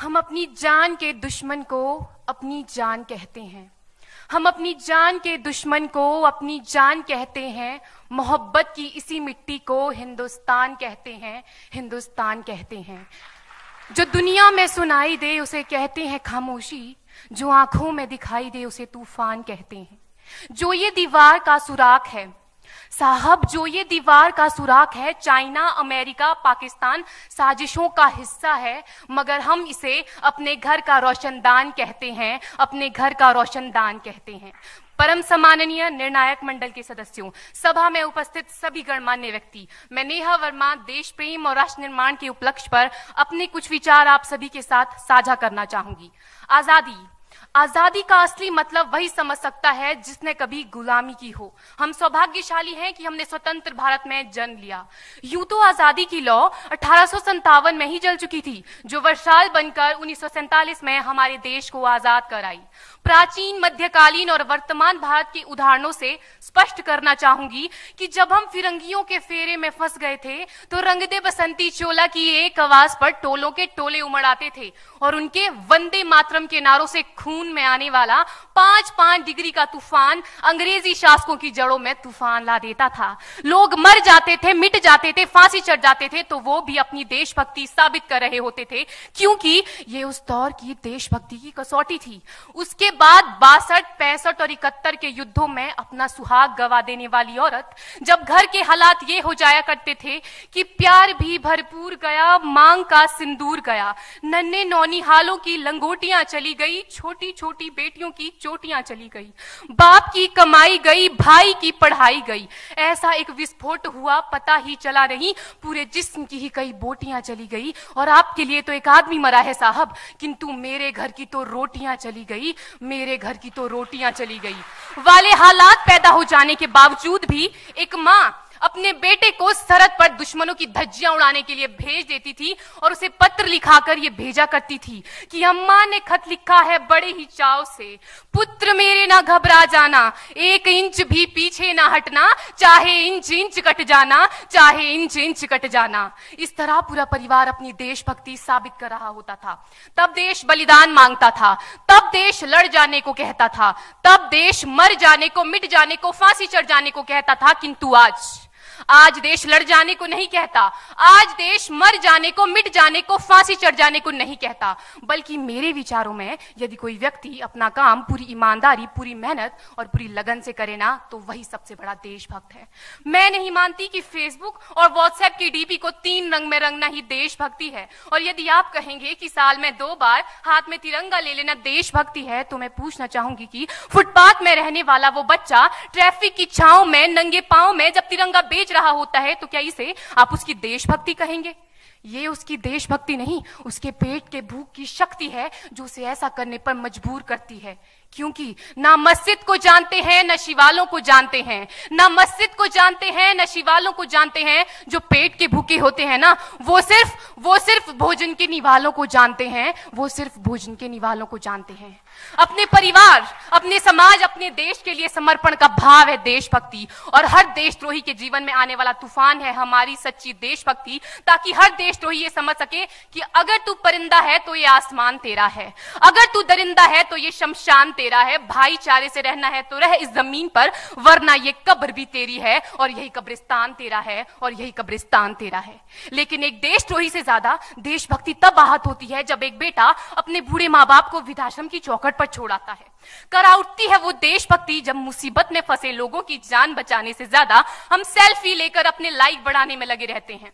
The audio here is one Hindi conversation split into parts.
हम अपनी जान के दुश्मन को अपनी जान कहते हैं। हम अपनी जान के दुश्मन को अपनी जान कहते हैं। मोहब्बत की इसी मिट्टी को हिंदुस्तान कहते हैं, हिंदुस्तान कहते हैं। जो दुनिया में सुनाई दे उसे कहते हैं खामोशी, जो आंखों में दिखाई दे उसे तूफान कहते हैं। जो ये दीवार का सुराख है साहब, जो ये दीवार का सुराख है, चाइना, अमेरिका, पाकिस्तान साजिशों का हिस्सा है, मगर हम इसे अपने घर का रोशनदान कहते हैं, अपने घर का रोशनदान कहते हैं। परम सम्माननीय निर्णायक मंडल के सदस्यों, सभा में उपस्थित सभी गणमान्य व्यक्ति, मैं नेहा वर्मा देश प्रेम और राष्ट्र निर्माण के उपलक्ष्य पर अपने कुछ विचार आप सभी के साथ साझा करना चाहूंगी। आजादी का असली मतलब वही समझ सकता है जिसने कभी गुलामी की हो। हम सौभाग्यशाली हैं कि हमने स्वतंत्र भारत में जन्म लिया। यूं तो आजादी की लौ 1857 में ही जल चुकी थी, जो वर्षाल बनकर 1947 में हमारे देश को आजाद कराई। प्राचीन, मध्यकालीन और वर्तमान भारत के उदाहरणों से स्पष्ट करना चाहूंगी कि जब हम फिरंगियों के फेरे में फंस गए थे तो रंग दे बसंती चोला की एक आवाज पर टोलों के टोले उमड़ आते थे और उनके वंदे मातरम के नारों से खून में आने वाला 5-5 डिग्री का तूफान अंग्रेजी शासकों की जड़ों में तूफान ला देता था। लोग मर जाते थे, मिट जाते थे, फांसी चढ़ जाते थे, तो वो भी अपनी देशभक्ति साबित कर रहे होते थे, क्योंकि ये उस दौर की देशभक्ति की कसौटी थी। उसके बाद 62, 65 और 71 के युद्धों में अपना सुहाग गवा देने वाली औरत, जब घर के हालात ये हो जाया करते थे कि प्यार भी भरपूर गया, मांग का सिंदूर गया, नन्हे नौनिहालों की लंगोटियां चली गई, छोटी छोटी बेटियों की चोटियां चली गई, बाप की कमाई गई, भाई की पढ़ाई गई, ऐसा एक विस्फोट हुआ पता ही चला नहीं, पूरे जिस्म की ही कई बोटियां चली गई। और आपके लिए तो एक आदमी मरा है साहब, किंतु मेरे घर की तो रोटियां चली गई, मेरे घर की तो रोटियां चली गई वाले हालात पैदा हो जाने के बावजूद भी एक मां अपने बेटे को सरहद पर दुश्मनों की धज्जियां उड़ाने के लिए भेज देती थी और उसे पत्र लिखाकर ये भेजा करती थी कि अम्मा ने खत लिखा है बड़े ही चाव से, पुत्र मेरे ना घबरा जाना, 1 इंच भी पीछे ना हटना, चाहे इंच इंच कट जाना, चाहे इंच इंच कट जाना। इस तरह पूरा परिवार अपनी देशभक्ति साबित कर रहा होता था। तब देश बलिदान मांगता था, तब देश लड़ जाने को कहता था, तब देश मर जाने को, मिट जाने को, फांसी चढ़ जाने को कहता था। किंतु आज देश लड़ जाने को नहीं कहता, आज देश मर जाने को, मिट जाने को, फांसी चढ़ जाने को नहीं कहता, बल्कि मेरे विचारों में यदि कोई व्यक्ति अपना काम पूरी ईमानदारी, पूरी मेहनत और पूरी लगन से करे ना, तो वही सबसे बड़ा देशभक्त है। मैं नहीं मानती कि फेसबुक और व्हाट्सएप की डीपी को 3 रंग में रंगना ही देशभक्ति है। और यदि आप कहेंगे कि साल में 2 बार हाथ में तिरंगा ले लेना देशभक्ति है, तो मैं पूछना चाहूंगी कि फुटपाथ में रहने वाला वो बच्चा ट्रैफिक की छांव में नंगे पांव में जब तिरंगा बेच रहा होता है, तो क्या इसे आप उसकी देशभक्ति कहेंगे? ये उसकी देशभक्ति नहीं, उसके पेट के भूख की शक्ति है जो उसे ऐसा करने पर मजबूर करती है। क्योंकि ना मस्जिद को जानते हैं, न शिवालों को जानते हैं, ना मस्जिद को जानते हैं, न शिवालों को जानते हैं। जो पेट के भूखे होते हैं ना, वो सिर्फ भोजन के निवालों को जानते हैं, वो सिर्फ भोजन के निवालों को जानते हैं। अपने परिवार, अपने समाज, अपने देश के लिए समर्पण का भाव है देशभक्ति। और हर देशद्रोही के जीवन में आने वाला तूफान है हमारी सच्ची देशभक्ति, ताकि हर देशद्रोही ये समझ सके कि अगर तू परिंदा है तो ये आसमान तेरा है, अगर तू दरिंदा है तो ये शमशान तेरा है, भाईचारे से रहना है तो रह इस जमीन पर, वरना ये कब्र भी तेरी है और यही कब्रिस्तान तेरा है और यही कब्रिस्तान तेरा है। लेकिन एक देशद्रोही से ज्यादा देशभक्ति तब आहत होती है जब एक बेटा अपने बूढ़े माँ बाप को वृद्धाश्रम की चौखट पर छोड़ आता है। करा उठती है वो देशभक्ति जब मुसीबत में फंसे लोगों की जान बचाने से ज्यादा हम सेल्फी लेकर अपने लाइक बढ़ाने में लगे रहते हैं।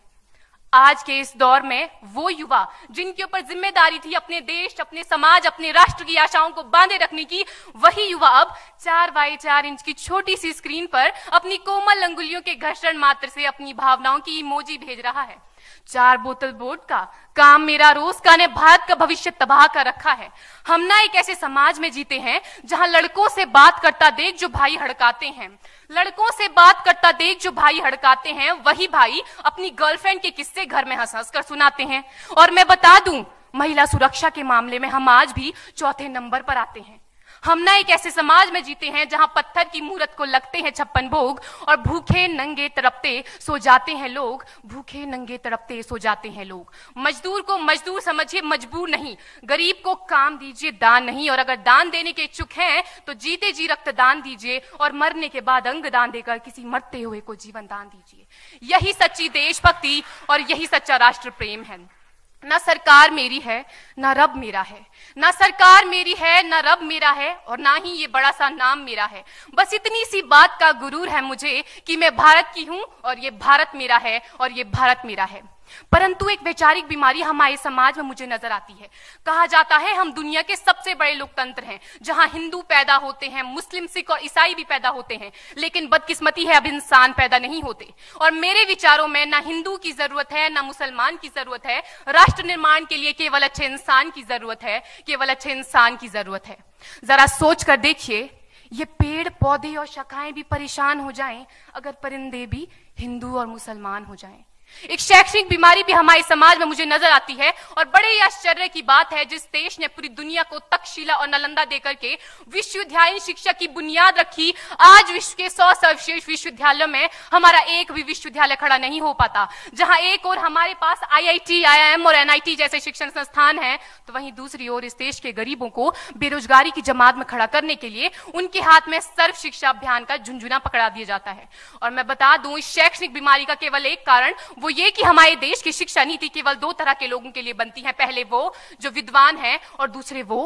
आज के इस दौर में वो युवा जिनके ऊपर जिम्मेदारी थी अपने देश, अपने समाज, अपने राष्ट्र की आशाओं को बांधे रखने की, वही युवा अब 4x4 इंच की छोटी सी स्क्रीन पर अपनी कोमल अंगुलियों के घर्षण मात्र से अपनी भावनाओं की इमोजी भेज रहा है। 4 बोतल वोडका, काम मेरा रोज का ने भारत का भविष्य तबाह कर रखा है। हम ना एक ऐसे समाज में जीते हैं जहां लड़कों से बात करता देख जो भाई हड़काते हैं, लड़कों से बात करता देख जो भाई हड़काते हैं, वही भाई अपनी गर्लफ्रेंड के किस्से घर में हंस हंस कर सुनाते हैं। और मैं बता दूं, महिला सुरक्षा के मामले में हम आज भी 4थे नंबर पर आते हैं। हम ना एक ऐसे समाज में जीते हैं जहां पत्थर की मूरत को लगते हैं 56 भोग और भूखे नंगे तड़पते सो जाते हैं लोग, भूखे नंगे तड़पते सो जाते हैं लोग। मजदूर को मजदूर समझिए, मजबूर नहीं। गरीब को काम दीजिए, दान नहीं। और अगर दान देने के इच्छुक हैं तो जीते जी रक्तदान दीजिए और मरने के बाद अंग दान देकर किसी मरते हुए को जीवन दान दीजिए। यही सच्ची देशभक्ति और यही सच्चा राष्ट्र प्रेम है। ना सरकार मेरी है ना रब मेरा है, ना सरकार मेरी है ना रब मेरा है, और ना ही ये बड़ा सा नाम मेरा है। बस इतनी सी बात का गुरूर है मुझे कि मैं भारत की हूं और ये भारत मेरा है और ये भारत मेरा है। परंतु एक वैचारिक बीमारी हमारे समाज में मुझे नजर आती है। कहा जाता है हम दुनिया के सबसे बड़े लोकतंत्र हैं, जहां हिंदू पैदा होते हैं, मुस्लिम, सिख और ईसाई भी पैदा होते हैं, लेकिन बदकिस्मती है अब इंसान पैदा नहीं होते। और मेरे विचारों में ना हिंदू की जरूरत है ना मुसलमान की जरूरत है। राष्ट्र निर्माण के लिए केवल अच्छे इंसान की जरूरत है, केवल अच्छे इंसान की जरूरत है। जरा सोच कर देखिए, ये पेड़ पौधे और शाखाएं भी परेशान हो जाएं अगर परिंदे भी हिंदू और मुसलमान हो जाएं। एक शैक्षणिक बीमारी भी हमारे समाज में मुझे नजर आती है, और बड़े ही आश्चर्य की बात है जिस देश ने पूरी दुनिया को तक्षशिला और नालंदा देकर के विश्वविद्यालयीन शिक्षा की बुनियाद रखी, आज विश्व के 100 सर्वश्रेष्ठ विश्वविद्यालयों में हमारा एक भी विश्वविद्यालय खड़ा नहीं हो पाता। जहां एक और हमारे पास IIT, IIM और NIT जैसे शिक्षण संस्थान हैं, तो वहीं दूसरी ओर इस देश के गरीबों को बेरोजगारी की जमात में खड़ा करने के लिए उनके हाथ में सर्व शिक्षा अभियान का झुंझुना पकड़ा दिया जाता है। और मैं बता दूं, इस शैक्षणिक बीमारी का केवल एक कारण वो ये कि हमारे देश की शिक्षा नीति केवल 2 तरह के लोगों के लिए बनती है। पहले वो जो विद्वान हैं और दूसरे वो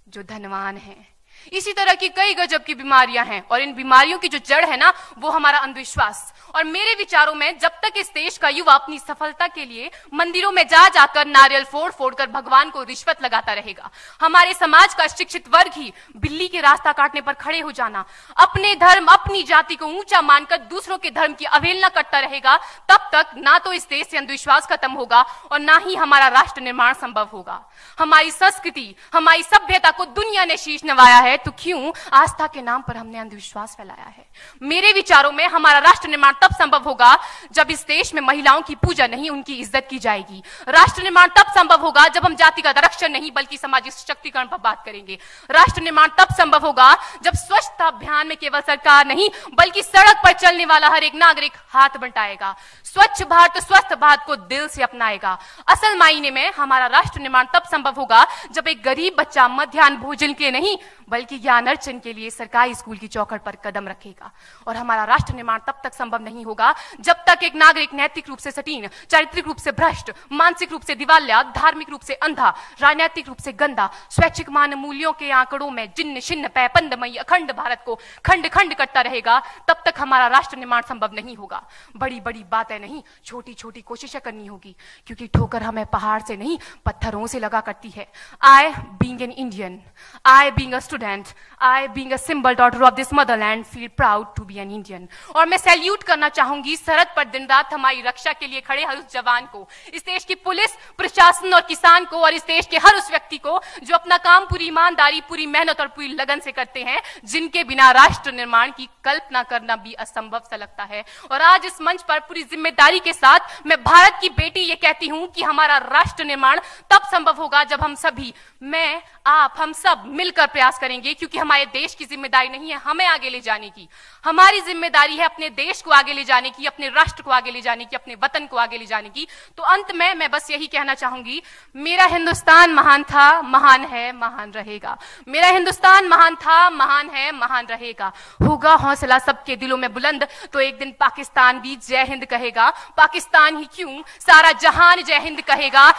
जो धनवान हैं। इसी तरह की कई गजब की बीमारियां हैं, और इन बीमारियों की जो जड़ है ना, वो हमारा अंधविश्वास। और मेरे विचारों में जब तक इस देश का युवा अपनी सफलता के लिए मंदिरों में जा जाकर नारियल फोड़ फोड़ कर भगवान को रिश्वत लगाता रहेगा, हमारे समाज का शिक्षित वर्ग ही बिल्ली के रास्ता काटने पर खड़े हो जाना, अपने धर्म अपनी जाति को ऊंचा मानकर दूसरों के धर्म की अवहेलना करता रहेगा, तब तक ना तो इस देश से अंधविश्वास खत्म होगा और ना ही हमारा राष्ट्र निर्माण संभव होगा। हमारी संस्कृति, हमारी सभ्यता को दुनिया ने शीश नवाया है, तो क्यों आस्था के नाम पर हमने अंधविश्वास फैलाया है? मेरे विचारों में हमारा राष्ट्र निर्माण तब संभव होगा जब इस देश में महिलाओं की पूजा नहीं, उनकी इज्जत की जाएगी। राष्ट्र निर्माण तब संभव होगा जब हम जाति का आरक्षण नहीं बल्कि सामाजिक सशक्तिकरण पर बात करेंगे। राष्ट्र निर्माण तब संभव होगा जब स्वच्छता अभियान में केवल सरकार नहीं बल्कि सड़क पर चलने वाला हर एक नागरिक हाथ बंटाएगा, स्वच्छ भारत स्वस्थ भारत को दिल से अपनाएगा। असल मायने में हमारा राष्ट्र निर्माण तब संभव होगा जब एक गरीब बच्चा मध्याह्न भोजन के नहीं बल्कि ज्ञान अर्जन के लिए सरकारी स्कूल की चौखट पर कदम रखेगा। और हमारा राष्ट्र निर्माण तब तक संभव नहीं होगा जब तक एक नागरिक नैतिक रूप से सटीन, चारित्रिक रूप से भ्रष्ट, मानसिक रूप से दिवालिया, धार्मिक रूप से अंधा, राजनीतिक रूप से गंदा, स्वैच्छिक मान मूल्यों के आंकड़ों में जिन्न शिन्न पैपंदमयी अखंड भारत को खंड खंड करता रहेगा, तब तक हमारा राष्ट्र निर्माण संभव नहीं होगा। बड़ी बड़ी बातें नहीं, छोटी छोटी कोशिशें करनी होगी, क्योंकि ठोकर हमें पहाड़ से नहीं पत्थरों से लगा करती है। I being an Indian, I being a student, I being a symbol daughter of this motherland feel proud to be an Indian। और मैं सैल्यूट करना चाहूंगी सरहद पर दिन रात हमारी रक्षा के लिए खड़े हर उस जवान को, इस देश की पुलिस, प्रशासन और किसान को, और इस देश के हर उस व्यक्ति को जो अपना काम पूरी ईमानदारी, पूरी मेहनत और पूरी लगन से करते हैं, जिनके बिना राष्ट्र निर्माण की कल्पना करना भी असंभव सा लगता है। और आज इस मंच पर पूरी जिम्मेदारी के साथ मैं भारत की बेटी ये कहती हूं कि हमारा राष्ट्र निर्माण तब संभव होगा जब हम सभी, मैं, आप, हम सब मिलकर प्रयास करेंगे, क्योंकि हमारे देश की जिम्मेदारी नहीं है हमें आगे ले जाने की, हमारी जिम्मेदारी है अपने देश को आगे ले जाने की, अपने राष्ट्र को आगे ले जाने की, अपने वतन को आगे ले जाने की। तो अंत में मैं बस यही कहना चाहूंगी, मेरा हिंदुस्तान महान था, महान है, महान रहेगा। मेरा हिंदुस्तान महान था, महान है, महान रहेगा। होगा हौसला सबके दिलों में बुलंद तो एक दिन पाकिस्तान भी जय हिंद कहेगा। पाकिस्तान ही क्यों, सारा जहान जय हिंद कहेगा,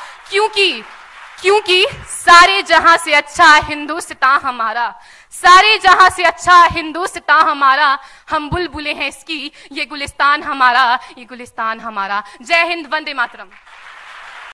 क्योंकि सारे जहां से अच्छा हिंदुस्तान हमारा, सारे जहां से अच्छा हिंदुस्तान हमारा, हम बुलबुलें हैं इसकी, ये गुलिस्तान हमारा, ये गुलिस्तान हमारा। जय हिंद, वंदे मातरम।